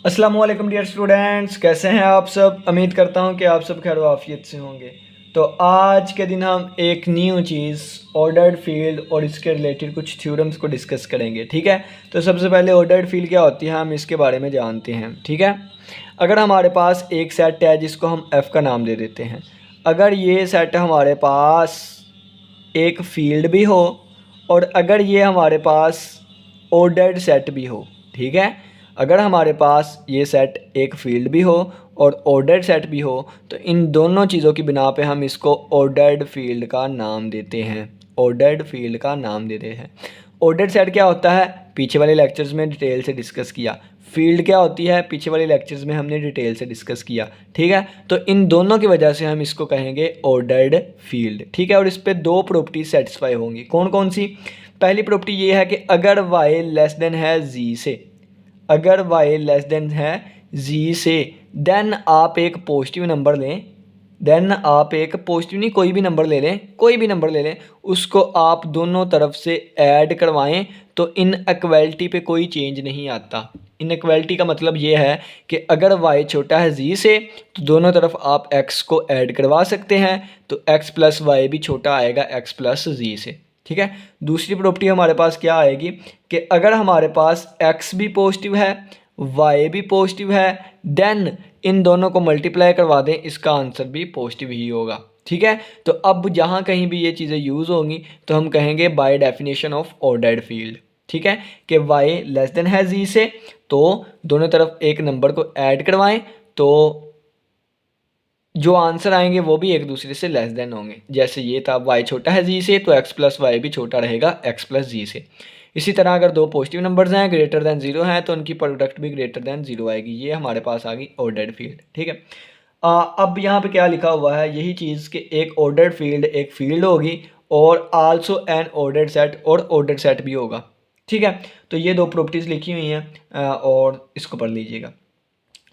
अस्सलाम वालेकुम dear students, कैसे हैं आप सब। उम्मीद करता हूं कि आप सब खैर आफियत से होंगे। तो आज के दिन हम एक न्यू चीज़ ऑर्डर्ड फील्ड और इसके रिलेटेड कुछ थ्योरम्स को डिस्कस करेंगे। ठीक है, तो सबसे पहले ऑर्डर्ड फील्ड क्या होती है हम इसके बारे में जानते हैं। ठीक है, अगर हमारे पास एक सेट है जिसको हम एफ़ का नाम दे देते हैं। अगर ये सेट हमारे पास एक फील्ड भी हो और अगर ये हमारे पास ऑर्डर्ड सेट भी हो। ठीक है, अगर हमारे पास ये सेट एक फील्ड भी हो और ऑर्डर्ड सेट भी हो तो इन दोनों चीज़ों की बिना पे हम इसको ऑर्डर्ड फील्ड का नाम देते हैं। ऑर्डर्ड फील्ड का नाम देते हैं। ऑर्डर्ड सेट क्या होता है पीछे वाले लेक्चर्स में डिटेल से डिस्कस किया। फील्ड क्या होती है पीछे वाले लेक्चर्स में हमने डिटेल से डिस्कस किया। ठीक है, तो इन दोनों की वजह से हम इसको कहेंगे ऑर्डर्ड फील्ड। ठीक है, और इस पर दो प्रॉपर्टी सेटिस्फाई होंगी। कौन कौन सी। पहली प्रॉपर्टी ये है कि अगर y लेस देन है z से, अगर y लेस देन है z से देन आप एक पॉजिटिव नंबर लें। देन आप एक पॉजिटिव नहीं कोई भी नंबर ले लें, कोई भी नंबर ले लें, उसको आप दोनों तरफ से ऐड करवाएं तो इनइक्वालिटी पे कोई चेंज नहीं आता। इनइक्वालिटी का मतलब ये है कि अगर y छोटा है z से तो दोनों तरफ आप x को ऐड करवा सकते हैं, तो x प्लस वाई भी छोटा आएगा x प्लस z से। ठीक है, दूसरी प्रॉपर्टी हमारे पास क्या आएगी कि अगर हमारे पास x भी पॉजिटिव है y भी पॉजिटिव है देन इन दोनों को मल्टीप्लाई करवा दें, इसका आंसर भी पॉजिटिव ही होगा। ठीक है, तो अब जहाँ कहीं भी ये चीज़ें यूज़ होंगी तो हम कहेंगे by definition of ordered field. ठीक है, कि y लेस देन है z से तो दोनों तरफ एक नंबर को ऐड करवाएं तो जो आंसर आएंगे वो भी एक दूसरे से लेस देन होंगे। जैसे ये था y छोटा है z से तो x प्लस वाई भी छोटा रहेगा x प्लस जी से। इसी तरह अगर दो पॉजिटिव नंबर्स हैं ग्रेटर दैन जीरो हैं तो उनकी प्रोडक्ट भी ग्रेटर दैन जीरो आएगी। ये हमारे पास आ गई ऑर्डर्ड फील्ड। ठीक है, अब यहाँ पे क्या लिखा हुआ है यही चीज़ कि एक ऑर्डर्ड फील्ड एक फील्ड होगी और आल्सो एन ऑर्डर्ड सेट और ऑर्डर्ड सेट भी होगा। ठीक है, तो ये दो प्रॉपर्टीज़ लिखी हुई हैं और इसको पढ़ लीजिएगा।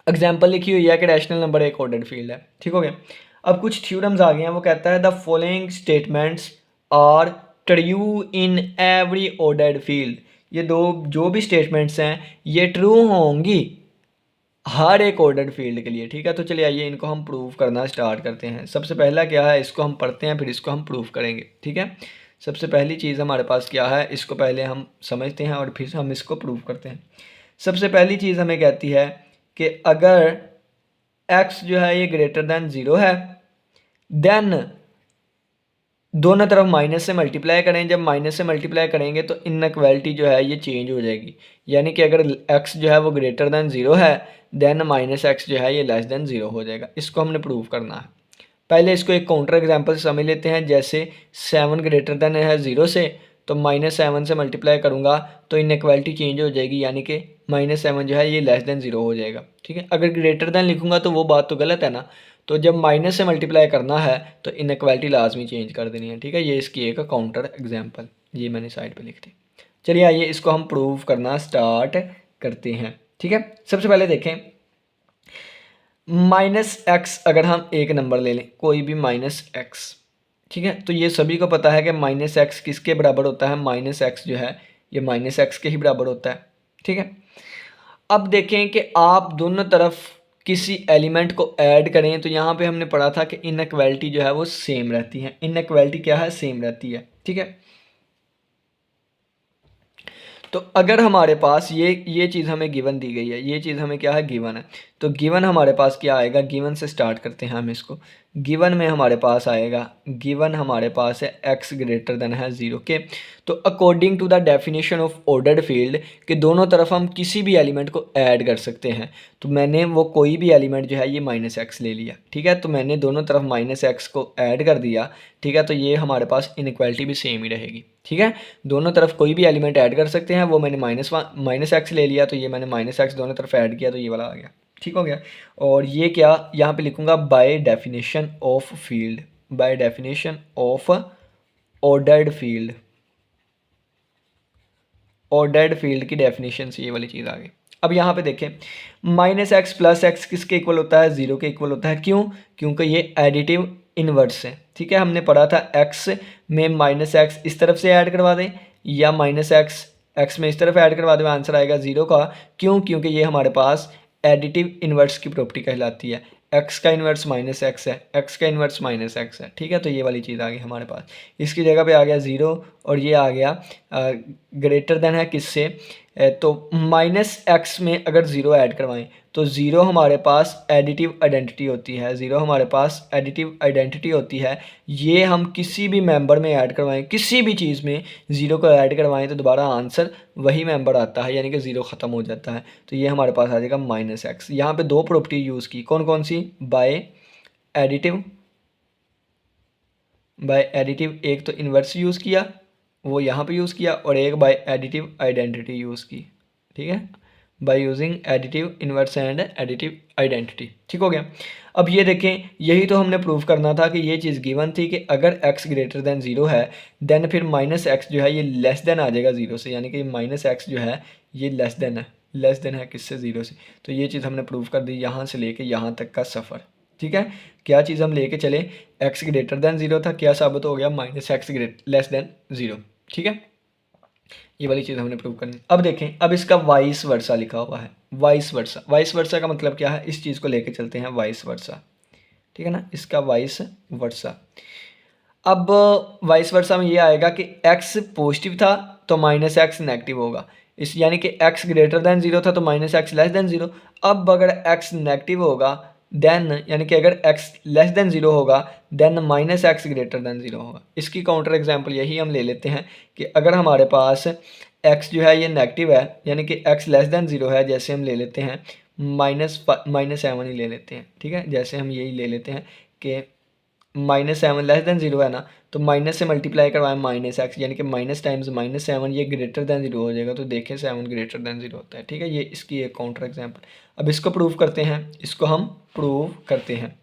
एग्जाम्पल लिखी हुई है कि रैशनल नंबर एक ऑर्डर्ड फील्ड है। ठीक हो गया, अब कुछ थ्योरम्स आ गए हैं। वो कहता है the following statements are true in every ordered field. ये दो जो भी स्टेटमेंट्स हैं ये ट्रू होंगी हर एक ऑर्डर्ड फील्ड के लिए। ठीक है, तो चलिए आइए इनको हम प्रूव करना स्टार्ट करते हैं। सबसे पहला क्या है इसको हम पढ़ते हैं फिर इसको हम प्रूव करेंगे। ठीक है, सबसे पहली चीज़ हमारे पास क्या है इसको पहले हम समझते हैं और फिर हम इसको प्रूव करते हैं। सबसे पहली चीज़ हमें कहती है कि अगर x जो है ये ग्रेटर दैन ज़ीरो है देन दोनों तरफ माइनस से मल्टीप्लाई करें। जब माइनस से मल्टीप्लाई करेंगे तो इनइक्वालिटी जो है ये चेंज हो जाएगी। यानी कि अगर x जो है वो ग्रेटर दैन ज़ीरो है देन माइनस एक्स जो है ये लेस दैन ज़ीरो हो जाएगा। इसको हमने प्रूव करना है। पहले इसको एक काउंटर एग्जांपल से समझ लेते हैं। जैसे 7 ग्रेटर दैन है ज़ीरो से तो -7 से मल्टीप्लाई करूँगा तो इनइक्वालिटी चेंज हो जाएगी, यानी कि -7 जो है ये लेस दैन ज़ीरो हो जाएगा। ठीक है, अगर ग्रेटर दैन लिखूँगा तो वो बात तो गलत है ना। तो जब माइनस से मल्टीप्लाई करना है तो इनइक्वालिटी लाजमी चेंज कर देनी है। ठीक है, ये इसकी एक काउंटर एग्जांपल ये मैंने साइड पे लिख दी। चलिए आइए इसको हम प्रूव करना स्टार्ट करते हैं। ठीक है, सबसे पहले देखें -x अगर हम एक नंबर ले लें कोई भी -x। ठीक है, तो ये सभी को पता है कि -x किसके बराबर होता है, -x जो है ये -x के ही बराबर होता है। ठीक है, अब देखें कि आप दोनों तरफ किसी एलिमेंट को ऐड करें तो यहाँ पे हमने पढ़ा था कि इनइक्वालिटी जो है वो सेम रहती है। इनइक्वालिटी क्या है, सेम रहती है। ठीक है, तो अगर हमारे पास ये चीज़ हमें गिवन दी गई है, ये चीज़ हमें क्या है गिवन है, तो गिवन हमारे पास क्या आएगा, गिवन से स्टार्ट करते हैं हम इसको। गिवन में हमारे पास आएगा, गिवन हमारे पास है x ग्रेटर देन है ज़ीरो के। तो according to the definition of ordered field कि दोनों तरफ हम किसी भी एलिमेंट को ऐड कर सकते हैं। तो मैंने वो कोई भी एलिमेंट जो है ये -x ले लिया। ठीक है, तो मैंने दोनों तरफ -x को ऐड कर दिया। ठीक है, तो ये हमारे पास इनइक्वालिटी भी सेम ही रहेगी। ठीक है, दोनों तरफ कोई भी एलिमेंट ऐड कर सकते हैं, वो मैंने -x ले लिया तो ये मैंने -x दोनों तरफ ऐड किया तो ये वाला आ गया। ठीक हो गया, और ये क्या यहाँ पे लिखूँगा by definition of field, by definition of ordered field. Ordered field की डेफिनेशन से ये वाली चीज़ आ गई। अब यहाँ पे देखें -x प्लस x किसके इक्वल होता है, ज़ीरो के इक्वल होता है। क्यों, क्योंकि ये एडिटिव इन्वर्स है। ठीक है, हमने पढ़ा था x में -x इस तरफ से ऐड करवा दें या -x x में इस तरफ ऐड करवा दें, आंसर आएगा ज़ीरो का। क्यों, क्योंकि ये हमारे पास एडिटिव इन्वर्स की प्रॉपर्टी कहलाती है। एक्स का इन्वर्स माइनस एक्स है, एक्स का इन्वर्स माइनस एक्स है, ठीक है। तो ये वाली चीज़ आ गई हमारे पास, इसकी जगह पे आ गया ज़ीरो और ये आ गया ग्रेटर देन है किससे, तो माइनस एक्स में अगर ज़ीरो ऐड करवाएं तो ज़ीरो हमारे पास एडिटिव आइडेंटिटी होती है, ज़ीरो हमारे पास एडिटिव आइडेंटिटी होती है। ये हम किसी भी मेंबर में ऐड करवाएं, किसी भी चीज़ में ज़ीरो को ऐड करवाएं तो दोबारा आंसर वही मेंबर आता है, यानी कि ज़ीरो ख़त्म हो जाता है। तो ये हमारे पास आ जाएगा माइनस एक्स। यहाँ पर दो प्रॉपर्टी यूज़ की, कौन कौन सी, बाय एडिटिव, एक तो इन्वर्स यूज़ किया वो यहाँ पे यूज़ किया, और एक बाय एडिटिव आइडेंटिटी यूज़ की, ठीक है, bye using additive inverse and additive identity. ठीक हो गया। अब ये देखें, यही तो हमने प्रूव करना था कि ये चीज़ गिवन थी कि अगर x ग्रेटर देन ज़ीरो है देन फिर माइनस एक्स जो है ये लेस देन आ जाएगा ज़ीरो से, यानी कि माइनस एक्स जो है ये लेस देन है किससे, ज़ीरो से। तो ये चीज़ हमने प्रूव कर दी यहाँ से लेके यहाँ तक का सफ़र। ठीक है, क्या चीज़ हम लेके चले, x ग्रेटर देन ज़ीरो था, क्या साबित हो गया, minus x less than zero. ठीक है, ये वाली चीज़ हमने प्रूव करनी। अब देखें, अब इसका वाइस वर्सा लिखा हुआ है, वाइस वर्सा का मतलब क्या है, इस चीज़ को लेके चलते हैं वाइस वर्सा। ठीक है ना, इसका वाइस वर्सा। अब वाइस वर्सा में ये आएगा कि x पॉजिटिव था तो माइनस एक्स नेगेटिव होगा, इस यानी कि x ग्रेटर देन ज़ीरो था तो minus x less than zero. अब अगर x नेगेटिव होगा देन, यानी कि अगर x लेस देन ज़ीरो होगा then minus X greater than zero होगा। इसकी काउंटर एग्जांपल यही हम ले लेते हैं कि अगर हमारे पास x जो है ये नेगेटिव है, यानी कि x लेस देन ज़ीरो है, जैसे हम ले लेते हैं माइनस 7 ही ले लेते हैं। ठीक है, जैसे हम यही ले लेते हैं कि -7 लेस देन ज़ीरो है ना, तो माइनस से मल्टीप्लाई करवाएं माइनस एक्स, यानी कि माइनस टाइम्स -7 ये ग्रेटर देन ज़ीरो हो जाएगा। तो देखें 7 ग्रेटर देन ज़ीरो होता है। ठीक है, ये इसकी एक काउंटर एग्जांपल। अब इसको प्रूव करते हैं, इसको हम प्रूव करते हैं।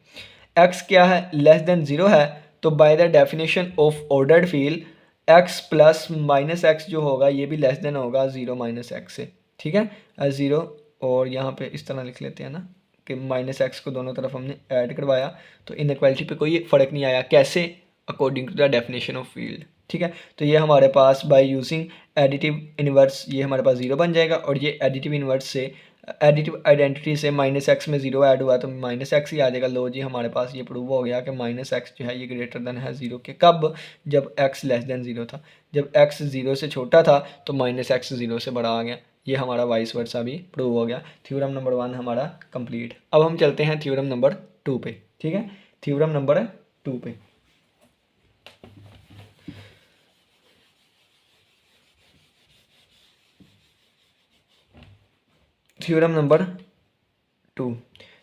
x क्या है, लेस देन ज़ीरो है, तो by the definition of ordered field x plus minus x जो होगा ये भी लेस देन होगा ज़ीरो माइनस एक्स से। ठीक है, ज़ीरो, और यहाँ पे इस तरह लिख लेते हैं ना कि माइनस एक्स को दोनों तरफ हमने ऐड करवाया तो इनइक्वालिटी पे कोई फ़र्क नहीं आया। कैसे, according to the definition of field. ठीक है, तो ये हमारे पास बाय यूजिंग एडिटिव इन्वर्स ये हमारे पास ज़ीरो बन जाएगा, और ये एडिटिव इन्वर्स से एडिटिव आइडेंटिटी से माइनस एक्स में ज़ीरो ऐड हुआ तो माइनस एक्स ही आ जाएगा। लो जी, हमारे पास ये प्रूव हो गया कि माइनस एक्स जो है ये ग्रेटर देन है ज़ीरो के। कब, जब एक्स लेस देन ज़ीरो था। जब एक्स ज़ीरो से छोटा था तो माइनस एक्स ज़ीरो से बड़ा आ गया। ये हमारा वाइस वर्सा भी प्रूव हो गया। थ्योरम नंबर 1 हमारा कंप्लीट। अब हम चलते हैं थ्योरम नंबर 2 पे। ठीक है, थ्योरम नंबर 2 पे। थ्योरम नंबर 2,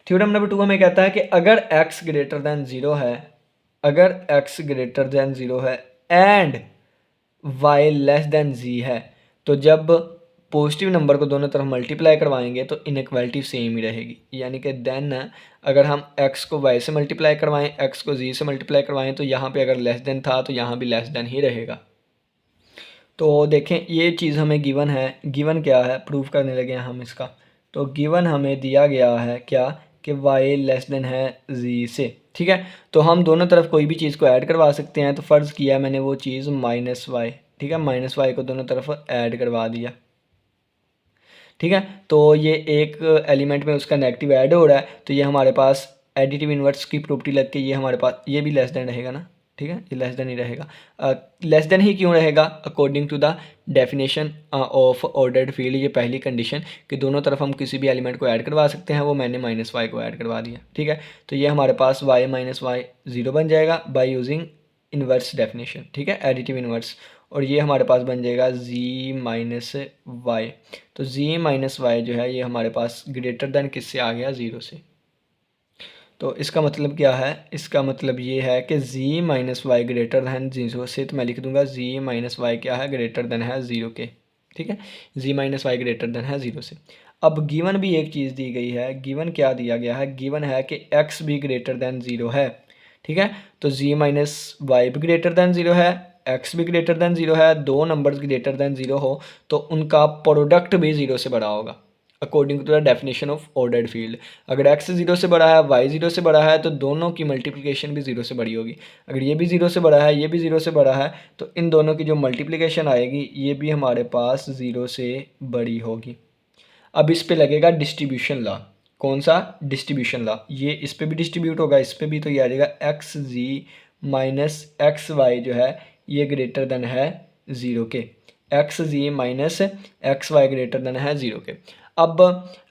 थ्योरम नंबर 2 हमें कहता है कि अगर x ग्रेटर देन ज़ीरो है, अगर x ग्रेटर देन ज़ीरो है and y less than z है, तो जब पॉजिटिव नंबर को दोनों तरफ मल्टीप्लाई करवाएंगे तो इनइक्वालिटी सेम ही रहेगी। यानी कि देन अगर हम x को y से मल्टीप्लाई करवाएं, x को z से मल्टीप्लाई करवाएं, तो यहाँ पे अगर लेस देन था तो यहाँ भी लेस देन ही रहेगा। तो देखें, ये चीज़ हमें गिवन है, गिवन क्या है, प्रूफ करने लगे हैं हम इसका। तो गिवन हमें दिया गया है क्या, कि y लेस देन है z से। ठीक है, तो हम दोनों तरफ कोई भी चीज़ को ऐड करवा सकते हैं। तो फ़र्ज़ किया मैंने वो चीज़ माइनस वाई। ठीक है, माइनस वाई को दोनों तरफ ऐड करवा दिया। ठीक है, तो ये एक एलिमेंट में उसका नेगेटिव ऐड हो रहा है, तो ये हमारे पास एडिटिव इन्वर्स की प्रॉपर्टी लग के ये हमारे पास ये भी लेस देन रहेगा ना। ठीक है, ये लेस देन ही रहेगा। लेस देन ही क्यों रहेगा, according to the definition of ordered field. ये पहली कंडीशन कि दोनों तरफ हम किसी भी एलिमेंट को ऐड करवा सकते हैं, वो मैंने माइनस वाई को ऐड करवा दिया। ठीक है, तो ये हमारे पास वाई माइनस वाई ज़ीरो बन जाएगा बाय यूजिंग इन्वर्स डेफिनेशन। ठीक है, एडिटिव इन्वर्स, और ये हमारे पास बन जाएगा z माइनस वाई। तो z माइनस वाई जो है ये हमारे पास ग्रेटर देन किससे आ गया, ज़ीरो से। तो इसका मतलब क्या है, इसका मतलब ये है कि z minus Y greater than zero से। तो मैं लिख दूंगा z माइनस वाई क्या है, ग्रेटर देन है ज़ीरो के। ठीक है, z minus Y greater than है ज़ीरो से। अब गिवन भी एक चीज़ दी गई है, गिवन क्या दिया गया है, गिवन है कि x भी ग्रेटर देन ज़ीरो है। ठीक है, तो z माइनस वाई भी ग्रेटर देन ज़ीरो है, x भी ग्रेटर देन ज़ीरो है। दो नंबर्स ग्रेटर देन ज़ीरो हो तो उनका प्रोडक्ट भी ज़ीरो से बड़ा होगा, according to the definition of ordered field. अगर x ज़ीरो से बड़ा है, y ज़ीरो से बड़ा है, तो दोनों की मल्टीप्लिकेशन भी ज़ीरो से बड़ी होगी। अगर ये भी ज़ीरो से बड़ा है, ये भी ज़ीरो से बड़ा है, तो इन दोनों की जो मल्टीप्लिकेशन आएगी ये भी हमारे पास ज़ीरो से बड़ी होगी। अब इस पे लगेगा डिस्ट्रीब्यूशन लॉ। कौन सा, डिस्ट्रीब्यूशन लॉ, ये इस पे भी डिस्ट्रीब्यूट होगा, इस पे भी, तो ये आ जाएगा x g minus x y जो है ये ग्रेटर देन है ज़ीरो के, x g minus x y greater than है ज़ीरो के। अब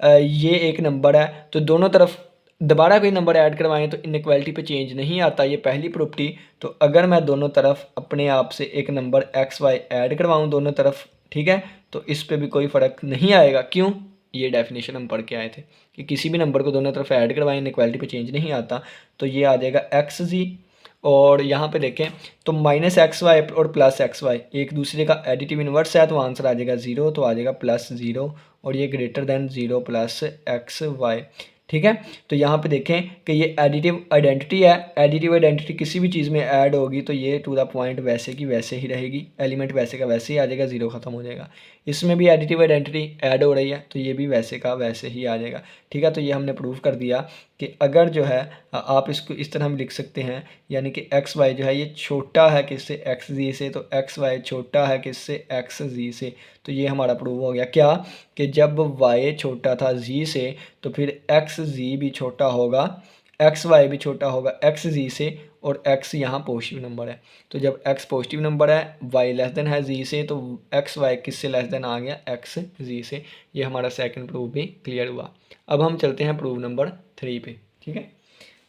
ये एक नंबर है तो दोनों तरफ दोबारा कोई नंबर ऐड करवाएं तो इनइक्वालिटी पे चेंज नहीं आता, ये पहली प्रॉपर्टी। तो अगर मैं दोनों तरफ अपने आप से एक नंबर एक्स वाई ऐड करवाऊँ दोनों तरफ, ठीक है, तो इस पे भी कोई फ़र्क नहीं आएगा। क्यों, ये डेफिनेशन हम पढ़ के आए थे कि किसी भी नंबर को दोनों तरफ ऐड करवाएं इनइक्वालिटी पे चेंज नहीं आता। तो ये आ जाएगा एक्स जी, और यहाँ पे देखें तो माइनस एक्स वाई और प्लस एक्स वाई एक दूसरे का एडिटिव इन्वर्स है, तो आंसर आ जाएगा ज़ीरो, तो आ जाएगा प्लस ज़ीरो, और ये greater than zero plus X Y. ठीक है, तो यहाँ पे देखें कि ये एडिटिव आइडेंटिटी है, एडिटिव आइडेंटिटी किसी भी चीज़ में ऐड होगी तो ये टू द पॉइंट वैसे की वैसे ही रहेगी, एलिमेंट वैसे का वैसे ही आ जाएगा, ज़ीरो ख़त्म हो जाएगा। इसमें भी एडिटिव आइडेंटिटी ऐड हो रही है तो ये भी वैसे का वैसे ही आ जाएगा। ठीक है, तो ये हमने प्रूव कर दिया कि अगर जो है आप इसको इस तरह हम लिख सकते हैं, यानी कि एक्स वाई जो है ये छोटा है किससे, एक्स जी से, तो एक्स वाई छोटा है किससे, एक्स जी से। तो ये हमारा प्रूव हो गया क्या, कि जब वाई छोटा था जी से तो फिर एक्स जी भी छोटा होगा, एक्स वाई भी छोटा होगा एक्स जी से, और एक्स यहाँ पॉजिटिव नंबर है। तो जब एक्स पॉजिटिव नंबर है, वाई लेस देन है जी से, तो एक्स वाई किससे लेस देन आ गया, एक्स जी से। ये हमारा सेकंड प्रूफ भी क्लियर हुआ। अब हम चलते हैं प्रूफ नंबर 3 पे। ठीक है,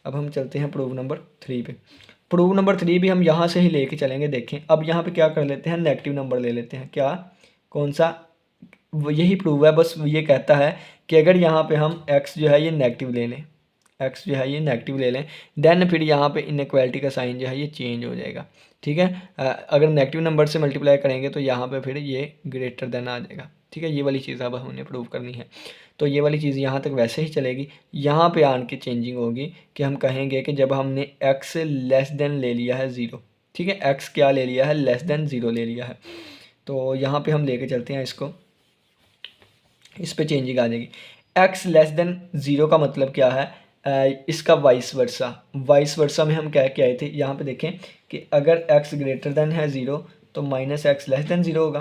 अब हम चलते हैं प्रूफ नंबर 3 पे। प्रूफ नंबर 3 भी हम यहाँ से ही लेके चलेंगे। देखें अब यहाँ पे क्या कर लेते हैं, नेगेटिव नंबर ले लेते हैं। क्या, कौन सा, यही प्रूफ है, बस ये कहता है कि अगर यहाँ पे हम x जो है ये नेगेटिव ले लें, x जो है ये नेगेटिव ले लें, देन फिर यहाँ पे इनइक्वालिटी का साइन जो है ये चेंज हो जाएगा। ठीक है, अगर नेगेटिव नंबर से मल्टीप्लाई करेंगे तो यहाँ पे फिर ये ग्रेटर देन आ जाएगा। ठीक है, ये वाली चीज़ अब हमने प्रूव करनी है। तो ये वाली चीज़ यहाँ तक वैसे ही चलेगी, यहाँ पे आन के चेंजिंग होगी कि हम कहेंगे कि जब हमने x लेस देन ले लिया है ज़ीरो, ठीक है, x क्या ले लिया है, लेस देन ज़ीरो ले लिया है, तो यहाँ पे हम लेके चलते हैं इसको, इस पे चेंजिंग आ जाएगी। x लेस देन ज़ीरो का मतलब क्या है, इसका वाइस वर्सा, वाइस वर्सा में हम क्या क्या आए थे, यहाँ पे देखें कि अगर x ग्रेटर देन है ज़ीरो तो minus x less than zero होगा,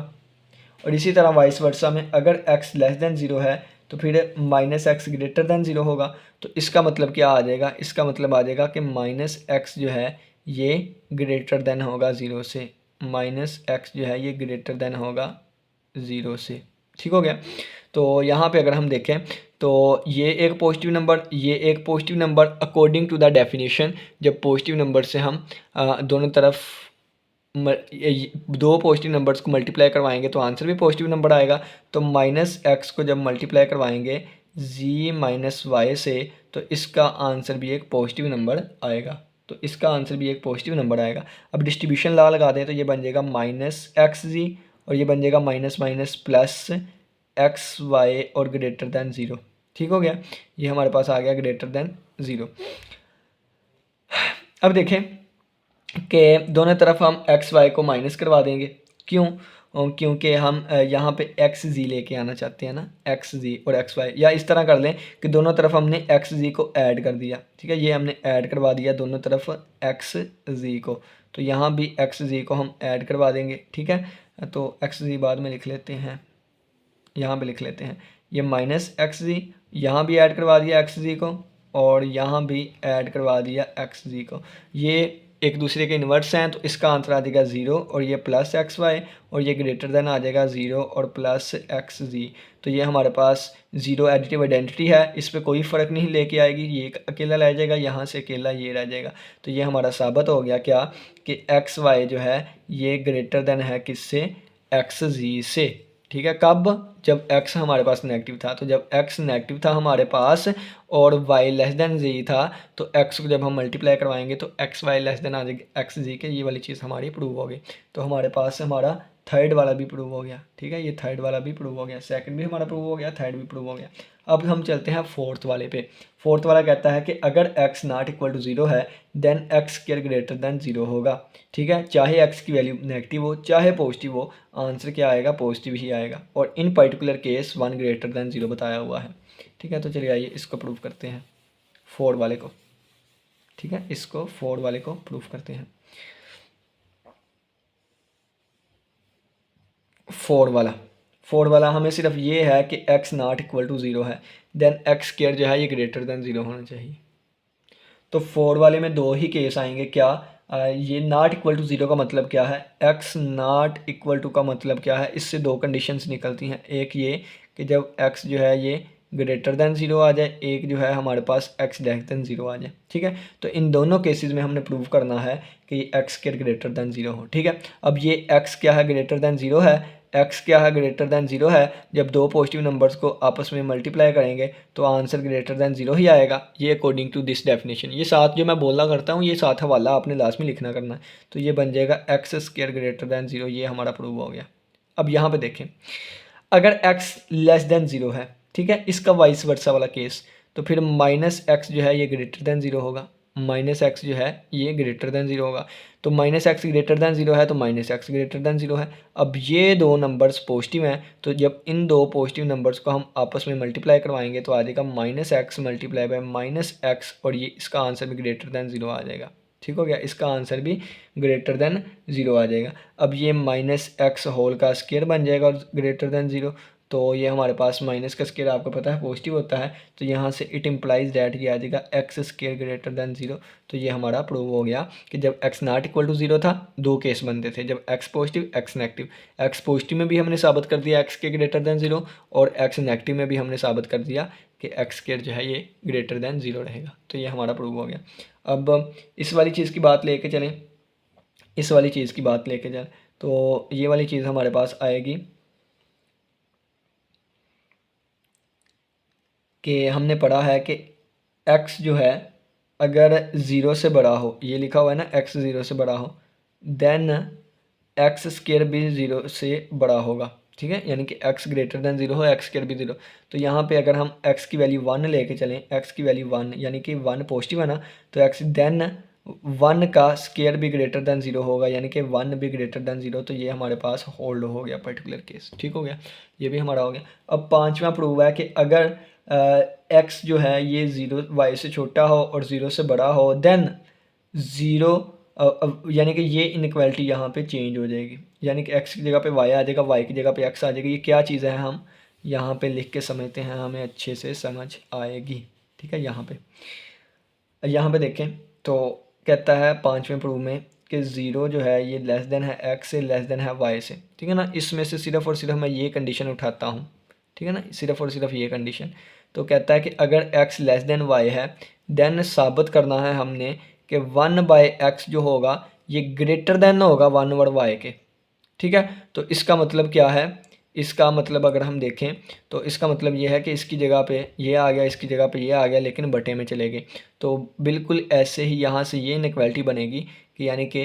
और इसी तरह वाइस वर्सा में अगर x लेस देन ज़ीरो है तो फिर minus X greater than zero होगा। तो इसका मतलब क्या आ जाएगा, इसका मतलब आ जाएगा कि माइनस एक्स जो है ये ग्रेटर देन होगा ज़ीरो से, माइनस एक्स जो है ये ग्रेटर देन होगा ज़ीरो से। ठीक हो गया, तो यहाँ पे अगर हम देखें तो ये एक पॉजिटिव नंबर, ये एक positive number according to the definition. जब पॉजिटिव नंबर से हम दोनों तरफ दो पॉजिटिव नंबर्स को मल्टीप्लाई करवाएंगे तो आंसर भी पॉजिटिव नंबर आएगा। तो माइनस एक्स को जब मल्टीप्लाई करवाएंगे जी माइनस वाई से तो इसका आंसर भी एक पॉजिटिव नंबर आएगा, तो इसका आंसर भी एक पॉजिटिव नंबर आएगा। अब डिस्ट्रीब्यूशन लॉ लगा दें तो ये बन जाएगा माइनस एक्स जी, और ये बन जाएगा minus minus plus X Y और ग्रेटर दैन ज़ीरो। ठीक हो गया, ये हमारे पास आ गया ग्रेटर दैन ज़ीरो। अब देखें कि दोनों तरफ हम एक्स वाई को माइनस करवा देंगे। क्यों, क्योंकि हम यहाँ पे एक्स जी लेके आना चाहते हैं ना, एक्स जी और एक्स वाई, या इस तरह कर लें कि दोनों तरफ हमने एक्स जी को ऐड कर दिया। ठीक है, ये हमने ऐड करवा दिया दोनों तरफ एक्स जी को, तो यहाँ भी एक्स जी को हम ऐड करवा देंगे। ठीक है, तो एक्स जी बाद में लिख लेते हैं, यहाँ पे लिख लेते हैं ये माइनस एक्स जी, यहाँ भी ऐड करवा दिया एक्स जी को, और यहाँ भी ऐड करवा दिया एक्स जी को। ये एक दूसरे के इन्वर्स हैं तो इसका आंसर आ जाएगा ज़ीरो, और ये प्लस एक्स वाई, और ये ग्रेटर देन आ जाएगा ज़ीरो और प्लस एक्स जी। तो ये हमारे पास ज़ीरो एडिटिव आइडेंटिटी है, इस पर कोई फ़र्क नहीं लेके आएगी, ये अकेला रह जाएगा, यहाँ से अकेला ये रह जाएगा। तो ये हमारा साबित हो गया क्या, कि एक्स वाई जो है ये ग्रेटर देन है किससे, एक्स जी से। ठीक है, कब, जब x हमारे पास नेगेटिव था, तो जब x नेगेटिव था हमारे पास और y लेस देन जी था, तो x को जब हम मल्टीप्लाई करवाएंगे तो एक्स वाई लेस देन आ जाएगी एक्स जी के, ये वाली चीज़ हमारी प्रूव हो गई। तो हमारे पास हमारा थर्ड वाला भी प्रूव हो गया। ठीक है, ये थर्ड वाला भी प्रूव हो गया, सेकंड भी हमारा प्रूव हो गया, थर्ड भी प्रूव हो गया। अब हम चलते हैं फोर्थ वाले पे। फोर्थ वाला कहता है कि अगर x not equal to zero है then x square greater than zero होगा। ठीक है, चाहे x की वैल्यू नेगेटिव हो चाहे पॉजिटिव हो, आंसर क्या आएगा, पॉजिटिव ही आएगा, और इन particular case one greater than zero बताया हुआ है। ठीक है, तो चलिए आइए इसको प्रूव करते हैं, फोर वाले को। ठीक है, इसको फोर वाले को प्रूव करते हैं। फोर वाला हमें सिर्फ ये है कि x not equal to zero है, देन एक्स स्क्वायर जो है ये ग्रेटर देन 0 होना चाहिए। तो 4 वाले में दो ही केस आएंगे। क्या ये नॉट इक्वल टू 0 का मतलब क्या है, एक्स नॉट इक्वल टू का मतलब क्या है, इससे दो कंडीशंस निकलती हैं। एक ये कि जब एक्स जो है ये ग्रेटर देन 0 आ जाए, एक जो है हमारे पास एक्स लेस देन 0 आ जाए। ठीक है, तो इन दोनों केसेस में हमने प्रूव करना है कि एक्स स्क्वायर ग्रेटर देन 0 हो। ठीक है, अब ये एक्स क्या है, ग्रेटर देन 0 है। एक्स क्या है, ग्रेटर देन 0 है। जब दो पॉजिटिव नंबर्स को आपस में मल्टीप्लाई करेंगे तो आंसर ग्रेटर देन 0 ही आएगा, ये अकॉर्डिंग टू दिस डेफिनेशन। ये साथ जो मैं बोलना करता हूँ, ये साथ हवाला आपने लास्ट में लिखना करना है। तो ये बन जाएगा एक्स स्क्वायर ग्रेटर देन 0, ये हमारा प्रूव हो गया। अब यहाँ पे देखें, अगर एक्स लेस देन 0 है, ठीक है, इसका वाइस वर्सा वाला केस, तो फिर माइनस एक्स जो है ये ग्रेटर देन 0 होगा, माइनस एक्स जो है ये ग्रेटर देन 0 होगा। तो माइनस एक्स ग्रेटर देन 0 है तो माइनस एक्स ग्रेटर देन 0 है। अब ये दो नंबर्स पॉजिटिव हैं, तो जब इन दो पॉजिटिव नंबर्स को हम आपस में मल्टीप्लाई करवाएंगे तो आ जाएगा minus x multiply by minus x, और ये इसका आंसर भी ग्रेटर देन 0 आ जाएगा। ठीक हो गया, इसका आंसर भी ग्रेटर देन 0 आ जाएगा। अब ये माइनस एक्स होल का स्क्वायर बन जाएगा और ग्रेटर देन 0, तो ये हमारे पास माइनस का स्क्वायर आपको पता है पॉजिटिव होता है, तो यहाँ से इट इम्प्लाइज डैट ये आ जाएगा एक्स स्क्वायर ग्रेटर देन 0। तो ये हमारा प्रूव हो गया कि जब एक्स नॉट इक्वल टू 0 था, दो केस बनते थे, जब x positive x negative. X positive में भी हमने साबित कर दिया एक्स के ग्रेटर देन 0, और एक्स नेगेटिव में भी हमने साबित कर दिया कि एक्स स्क्वायर जो है ये ग्रेटर देन 0 रहेगा। तो ये हमारा प्रूव हो गया। अब इस वाली चीज़ की बात लेके चलें, इस वाली चीज़ की बात लेके जाए तो ये वाली चीज़ हमारे पास आएगी कि हमने पढ़ा है कि x जो है अगर 0 से बड़ा हो, ये लिखा हुआ है ना, x 0 से बड़ा हो, देन एक्स स्क्वायर भी 0 से बड़ा होगा। ठीक है, यानी कि x ग्रेटर देन 0 हो, एक्स स्क्वायर भी 0। तो यहाँ पे अगर हम x की वैल्यू 1 लेके चलें, x की वैल्यू 1 यानी कि 1 पॉजिटिव है ना, तो x देन 1 का स्क्वायर भी ग्रेटर देन 0 होगा, यानी कि 1 भी ग्रेटर देन 0। तो ये हमारे पास होल्ड हो गया पर्टिकुलर केस। ठीक हो गया, ये भी हमारा हो गया। अब पांचवा प्रूव है कि अगर x जो है ये 0 y से छोटा हो और 0 से बड़ा हो, देन 0 यानी कि ये इनक्वालिटी यहाँ पे चेंज हो जाएगी, यानी कि x की जगह पे y आ जाएगा, y की जगह पे x आ जाएगी। ये क्या चीज़ है हम यहाँ पे लिख के समझते हैं, हमें अच्छे से समझ आएगी। ठीक है, यहाँ पे देखें तो कहता है पांचवें प्रूव में कि 0 जो है ये लेस देन है x से, लेस देन है y से। ठीक है ना, इसमें से सिर्फ और सिर्फ मैं ये कंडीशन उठाता हूँ। ठीक है ना, सिर्फ और सिर्फ ये कंडीशन। तो कहता है कि अगर x लेस देन y है, देन साबित करना है हमने कि 1/x जो होगा ये ग्रेटर देन होगा 1/y के। ठीक है, तो इसका मतलब क्या है, इसका मतलब अगर हम देखें तो इसका मतलब ये है कि इसकी जगह पे ये आ गया, इसकी जगह पे ये आ गया, लेकिन बटे में चले गए। तो बिल्कुल ऐसे ही यहाँ से ये इनइक्वालिटी बनेगी कि यानी कि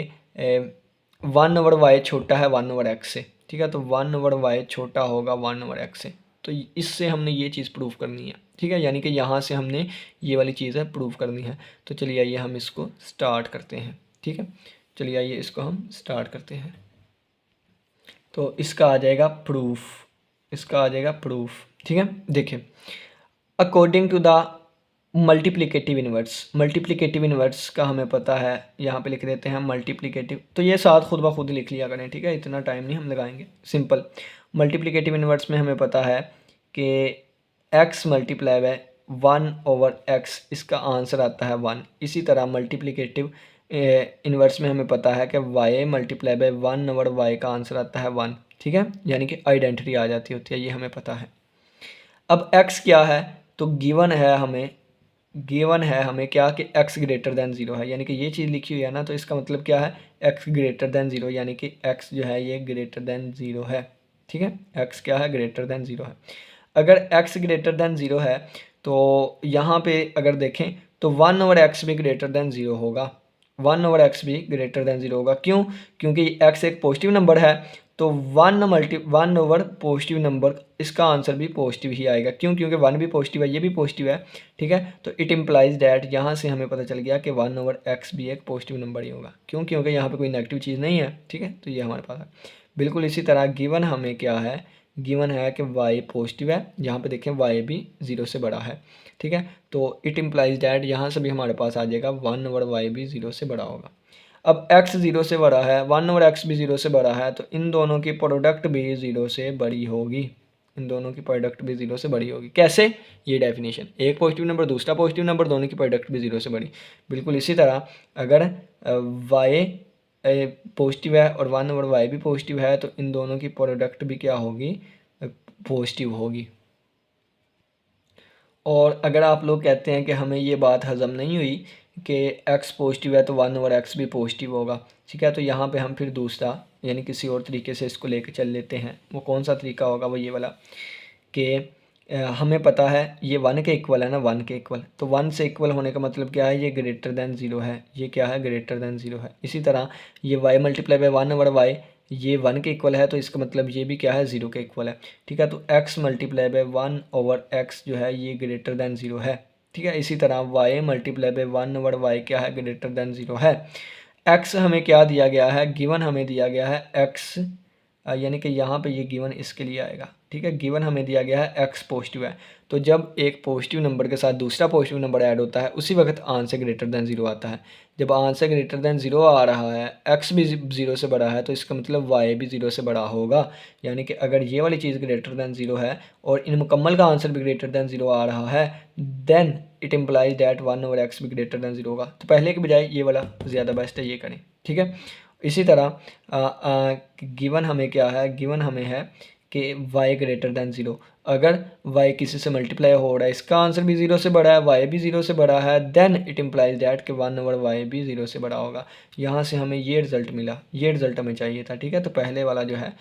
1/y छोटा है 1/x से। ठीक है, तो 1/y छोटा होगा 1/x से। तो इससे हमने ये चीज़ प्रूव करनी है। ठीक है, यानी कि यहाँ से हमने ये वाली चीज़ है प्रूव करनी है। तो चलिए आइए हम इसको स्टार्ट करते हैं। ठीक है, चलिए आइए इसको हम स्टार्ट करते हैं। तो इसका आ जाएगा प्रूफ, इसका आ जाएगा प्रूफ। ठीक है, देखिए according to the multiplicative inverse, multiplicative inverse का हमें पता है, यहाँ पे लिख देते हैं मल्टीप्लिकेटिव। तो ये साथ खुद ब खुद लिख लिया करें। ठीक है, इतना टाइम नहीं हम लगाएंगे, सिंपल। मल्टीप्लिकेटिव इन्वर्स में हमें पता है कि x मल्टीप्लाई बाय 1/x, इसका आंसर आता है 1। इसी तरह मल्टीप्लिकेटिव इन्वर्स में हमें पता है कि y मल्टीप्लाई बाय 1/y का आंसर आता है 1। ठीक है, यानी कि आइडेंटिटी आ जाती होती है, ये हमें पता है। अब x क्या है, तो गिवन है हमें क्या कि x ग्रेटर देन 0 है, यानी कि ये चीज़ लिखी हुई है ना, तो इसका मतलब क्या है, x ग्रेटर देन 0, यानी कि x जो है ये ग्रेटर देन 0 है। ठीक है, x क्या है, ग्रेटर देन 0 है। अगर x ग्रेटर देन 0 है तो यहाँ पे अगर देखें तो 1/x भी ग्रेटर देन 0 होगा, 1/x भी ग्रेटर देन 0 होगा। क्यों, क्योंकि x एक पॉजिटिव नंबर है, तो 1 ओवर पॉजिटिव नंबर, इसका आंसर भी पॉजिटिव ही आएगा। क्यों, क्योंकि 1 भी पॉजिटिव है, ये भी पॉजिटिव है। ठीक है, तो इट इम्प्लाइज डैट, यहाँ से हमें पता चल गया कि 1/x भी एक पॉजिटिव नंबर ही होगा। क्यों, क्योंकि यहाँ पे कोई नेगेटिव चीज़ नहीं है। ठीक है, तो ये हमारे पास है। बिल्कुल इसी तरह गिवन हमें क्या है, गिवन है कि y पॉजिटिव है, यहाँ पे देखें y भी 0 से बड़ा है। ठीक है, तो इट इम्प्लाइज डैट, यहाँ से भी हमारे पास आ जाएगा 1/y भी 0 से बड़ा होगा। अब x 0 से बड़ा है, 1/x भी 0 से बड़ा है, तो इन दोनों की प्रोडक्ट भी 0 से बड़ी होगी। इन दोनों की प्रोडक्ट भी 0 से बड़ी होगी। कैसे? ये डेफिनेशन, एक पॉजिटिव नंबर दूसरा पॉजिटिव नंबर, दोनों की प्रोडक्ट भी 0 से बड़ी। बिल्कुल इसी तरह अगर y पॉजिटिव है और 1/y भी पॉजिटिव है तो इन दोनों की प्रोडक्ट भी क्या होगी? पॉजिटिव होगी। और अगर आप लोग कहते हैं कि हमें ये बात हज़म नहीं हुई कि x पॉजिटिव है तो 1/x भी पॉजिटिव होगा, ठीक है, तो यहाँ पे हम फिर दूसरा यानी किसी और तरीके से इसको लेकर चल लेते हैं। वो कौन सा तरीका होगा? वो ये वाला कि हमें पता है ये 1 के इक्वल है ना, 1 के इक्वल, तो 1 से इक्वल होने का मतलब क्या है? ये ग्रेटर दैन 0 है। ये क्या है? ग्रेटर दैन 0 है। इसी तरह ये y मल्टीप्लाई बाई 1/y ये 1 के इक्वल है, तो इसका मतलब ये भी क्या है? 0 के इक्वल है। ठीक है, तो x मल्टीप्लाई बाई 1/x जो है ये ग्रेटर दैन 0 है। ठीक है, इसी तरह y मल्टीप्लाई बाई 1/y क्या है? ग्रेटर दैन 0 है। x हमें क्या दिया गया है? गिवन हमें दिया गया है x, यानी कि यहाँ पे ये गिवन इसके लिए आएगा। ठीक है, गिवन हमें दिया गया है x पॉजिटिव है, तो जब एक पॉजिटिव नंबर के साथ दूसरा पॉजिटिव नंबर ऐड होता है उसी वक्त आंसर ग्रेटर दैन 0 आता है। जब आंसर ग्रेटर दैन 0 आ रहा है, x भी 0 से बड़ा है, तो इसका मतलब y भी 0 से बड़ा होगा। यानी कि अगर ये वाली चीज़ ग्रेटर दैन 0 है और इन मुकम्मल का आंसर भी ग्रेटर दैन 0 आ रहा है, then it implies that 1/x भी ग्रेटर दैन 0 होगा। तो पहले के बजाय ये वाला ज़्यादा बेस्ट है, ये करें। ठीक है, इसी तरह गिवन हमें क्या है? गिवन हमें है कि y ग्रेटर दैन 0। अगर y किसी से मल्टीप्लाई हो रहा है, इसका आंसर भी 0 से बड़ा है, y भी 0 से बड़ा है, देन इट इम्प्लाइज दैट कि 1/y भी 0 से बड़ा होगा। यहाँ से हमें ये रिज़ल्ट मिला, ये रिज़ल्ट हमें चाहिए था। ठीक है, तो पहले वाला जो है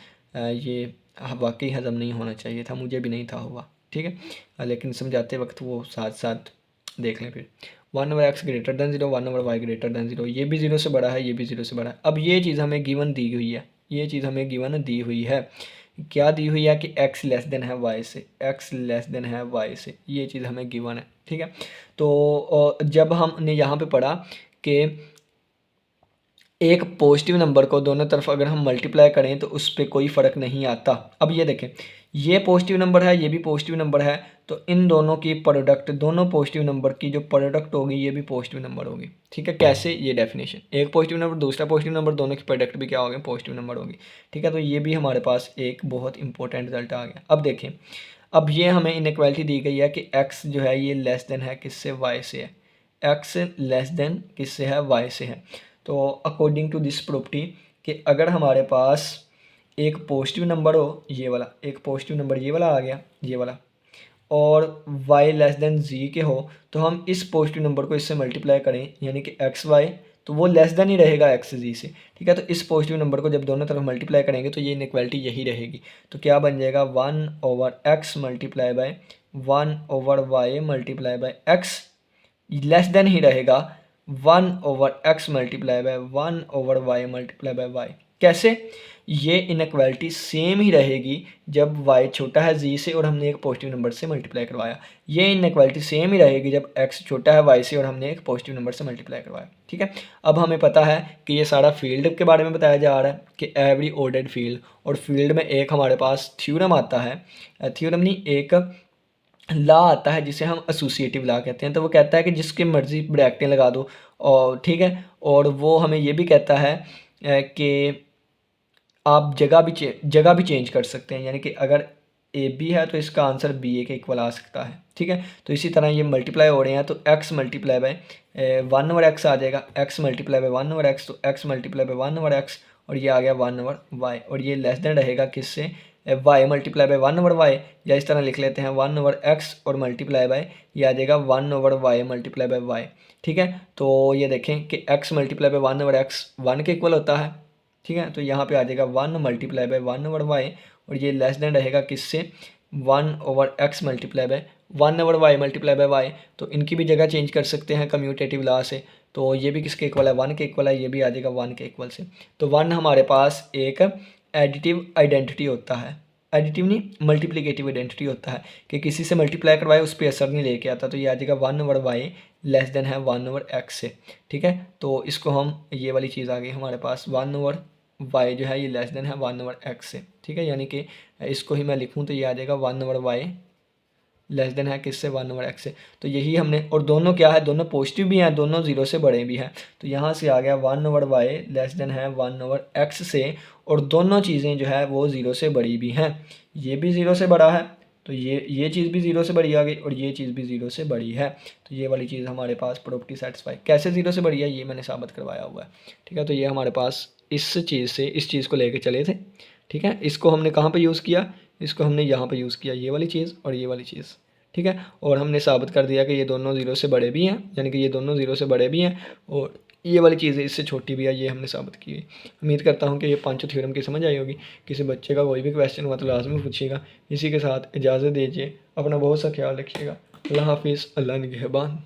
ये वाकई हज़म नहीं होना चाहिए था, मुझे भी नहीं था हुआ। ठीक है, लेकिन समझाते वक्त वो साथ साथ देख लें फिर। 1/x greater than 0, 1/y greater than 0, ये भी 0 से बड़ा है, ये भी 0 से बड़ा है। अब ये चीज़ हमें गिवन दी हुई है, ये चीज़ हमें गिवन दी हुई है। क्या दी हुई है? कि x लेस देन है y से, x लेस देन है y से, ये चीज़ हमें गिवन है। ठीक है, तो जब हमने यहाँ पे पढ़ा कि एक पॉजिटिव नंबर को दोनों तरफ अगर हम मल्टीप्लाई करें तो उस पर कोई फ़र्क नहीं आता। अब ये देखें, ये पॉजिटिव नंबर है, ये भी पॉजिटिव नंबर है, तो इन दोनों की प्रोडक्ट, दोनों पॉजिटिव नंबर की जो प्रोडक्ट होगी ये भी पॉजिटिव नंबर होगी। ठीक है, कैसे? ये डेफिनेशन, एक पॉजिटिव नंबर दूसरा पॉजिटिव नंबर, दोनों की प्रोडक्ट भी क्या होगी? पॉजिटिव नंबर होगी। ठीक है, तो ये भी हमारे पास एक बहुत इंपॉर्टेंट रिजल्ट आ गया। अब देखें, अब ये हमें इनइक्वालिटी दी गई है कि x जो है ये लेस देन है किससे? y से है। x लेस देन किससे है? y से है। तो अकॉर्डिंग टू दिस प्रॉपर्टी कि अगर हमारे पास एक पॉजिटिव नंबर हो, ये वाला एक पॉजिटिव नंबर ये वाला आ गया, ये वाला, और y लेस देन z के हो, तो हम इस पॉजिटिव नंबर को इससे मल्टीप्लाई करें यानी कि xy, तो वो लेस देन ही रहेगा x z से। ठीक है, तो इस पॉजिटिव नंबर को जब दोनों तरफ मल्टीप्लाई करेंगे तो ये इनइक्वालिटी यही रहेगी। तो क्या बन जाएगा? 1/x multiply by 1/y multiply by x less than ही रहेगा 1/x multiply by 1/y multiply by y। कैसे? ये इनइक्वालिटी सेम ही रहेगी जब y छोटा है z से और हमने एक पॉजिटिव नंबर से मल्टीप्लाई करवाया। ये इनइक्वालिटी सेम ही रहेगी जब x छोटा है y से और हमने एक पॉजिटिव नंबर से मल्टीप्लाई करवाया। ठीक है, अब हमें पता है कि ये सारा फील्ड के बारे में बताया जा रहा है कि एवरी ऑर्डर्ड फील्ड, और फील्ड में एक हमारे पास थ्योरम आता है, थ्योरम नहीं, एक ला आता है जिसे हम एसोसिएटिव ला कहते हैं। तो वो कहता है कि जिसके मर्जी ब्रैकेटें लगा दो, और ठीक है, और वो हमें ये भी कहता है कि आप जगह भी चेंज कर सकते हैं, यानी कि अगर ए बी है तो इसका आंसर बी ए के इक्वल आ सकता है। ठीक है, तो इसी तरह ये मल्टीप्लाई हो रहे हैं, तो x मल्टीप्लाई बाय 1/x आ जाएगा, x मल्टीप्लाई बाय 1/x, तो x मल्टीप्लाई बाय 1/x, और ये आ गया 1/y, और ये लेस देन रहेगा किससे? y मल्टीप्लाई बाय 1/y, या इस तरह लिख लेते हैं 1/x और मल्टीप्लाई बाय, ये आ जाएगा 1/y मल्टीप्लाई बाय y। ठीक है, तो ये देखें कि x मल्टीप्लाई बाय 1/x 1 के इक्वल होता है। ठीक है, तो यहाँ पे आ जाएगा 1 मल्टीप्लाई बाय 1/y, और ये लेस देन रहेगा किससे? 1/x multiply by 1/y multiply by y। तो इनकी भी जगह चेंज कर सकते हैं कम्यूटेटिव लॉ से, तो ये भी किसके इक्वल है? 1 के इक्वल है, ये भी आ जाएगा 1 के इक्वल से। तो 1 हमारे पास एक एडिटिव आइडेंटिटी होता है, एडिटिव नहीं मल्टीप्लिकेटिव आइडेंटिटी होता है कि किसी से मल्टीप्लाई करवाए उस पर असर नहीं लेके आता, तो ये आ जाएगा 1/y लेस देन है 1/x से। ठीक है, तो इसको हम, ये वाली चीज़ आ गई हमारे पास, 1/y जो है ये लेस देन है 1/x से। ठीक है, यानी कि इसको ही मैं लिखूँ तो ये आ जाएगा 1/y लेस देन है किससे? 1/x से। तो यही हमने, और दोनों क्या है? दोनों पॉजिटिव भी हैं, दोनों 0 से बड़े भी हैं, तो यहाँ से आ गया 1/y लेस देन है 1/x से, और दोनों चीज़ें जो है वो ज़ीरो से बड़ी भी हैं। ये भी ज़ीरो से बड़ा है तो ये चीज़ भी ज़ीरो से बड़ी आ गई और ये चीज़ भी ज़ीरो से बड़ी है। तो ये वाली चीज़ हमारे पास प्रॉपर्टी सेटिस्फाई कैसे ज़ीरो से बड़ी है ये मैंने साबित करवाया हुआ है। ठीक है, तो ये हमारे पास इस चीज़ से इस चीज़ को लेके चले थे। ठीक है, इसको हमने कहाँ पे यूज़ किया, इसको हमने यहाँ पे यूज़ किया, ये वाली चीज़ और ये वाली चीज़। ठीक है, और हमने साबित कर दिया कि ये दोनों ज़ीरो से बड़े भी हैं, यानी कि ये दोनों ज़ीरो से बड़े भी हैं और ये वाली चीज़ इससे छोटी भी है, ये हमने साबित की है। उम्मीद करता हूँ कि ये पांचों थ्योरम की समझ आई होगी। किसी बच्चे का कोई भी क्वेश्चन हुआ तो लाजमी पूछिएगा। इसी के साथ इजाज़त दीजिए, अपना बहुत सा ख्याल रखिएगा। अल्लाह हाफिज़, अल्लाह निगहबान।